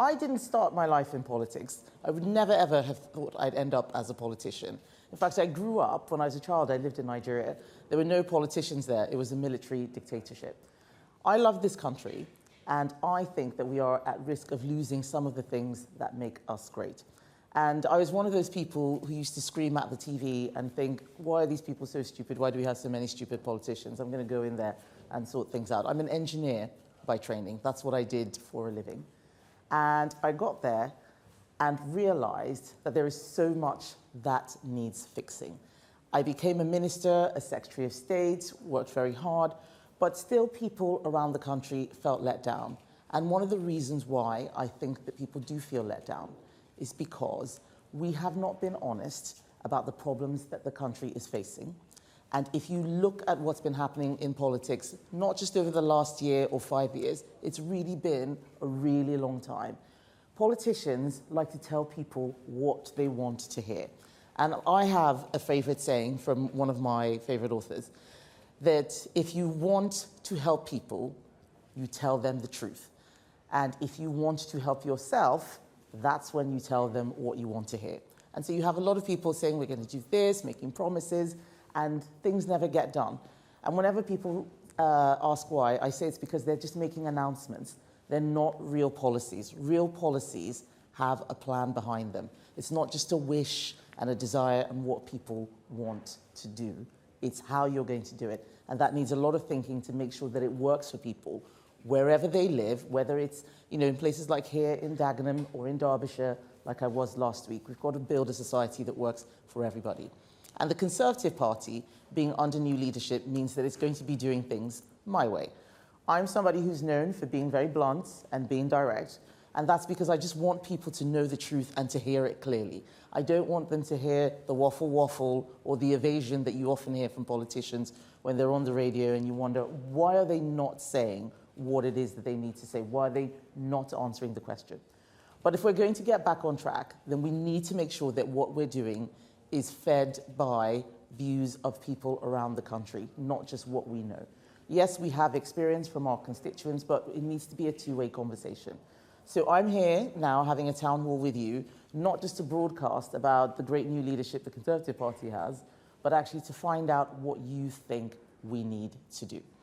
I didn't start my life in politics. I would never ever have thought I'd end up as a politician. In fact, I grew up, when I was a child, I lived in Nigeria. There were no politicians there. It was a military dictatorship. I love this country, and I think that we are at risk of losing some of the things that make us great. And I was one of those people who used to scream at the TV and think, why are these people so stupid? Why do we have so many stupid politicians? I'm going to go in there and sort things out. I'm an engineer by training. That's what I did for a living. And I got there and realized that there is so much that needs fixing. I became a minister, a secretary of state, worked very hard, but still people around the country felt let down. And one of the reasons why I think that people do feel let down is because we have not been honest about the problems that the country is facing. And if you look at what's been happening in politics, not just over the last year or 5 years, it's really been a really long time. Politicians like to tell people what they want to hear. And I have a favorite saying from one of my favorite authors, that if you want to help people, you tell them the truth. And if you want to help yourself, that's when you tell them what you want to hear. And so you have a lot of people saying, we're going to do this, making promises, and things never get done. And whenever people ask why, I say it's because they're just making announcements. They're not real policies. Real policies have a plan behind them. It's not just a wish and a desire and what people want to do. It's how you're going to do it. And that needs a lot of thinking to make sure that it works for people wherever they live, whether it's in places like here in Dagenham or in Derbyshire, like I was last week. We've got to build a society that works for everybody. And the Conservative Party, being under new leadership, means that it's going to be doing things my way. I'm somebody who's known for being very blunt and being direct, and that's because I just want people to know the truth and to hear it clearly. I don't want them to hear the waffle or the evasion that you often hear from politicians when they're on the radio and you wonder, why are they not saying what it is that they need to say? Why are they not answering the question? But if we're going to get back on track, then we need to make sure that what we're doing is fed by views of people around the country, not just what we know. Yes, we have experience from our constituents, but it needs to be a two-way conversation. So I'm here now having a town hall with you, not just to broadcast about the great new leadership the Conservative Party has, but actually to find out what you think we need to do.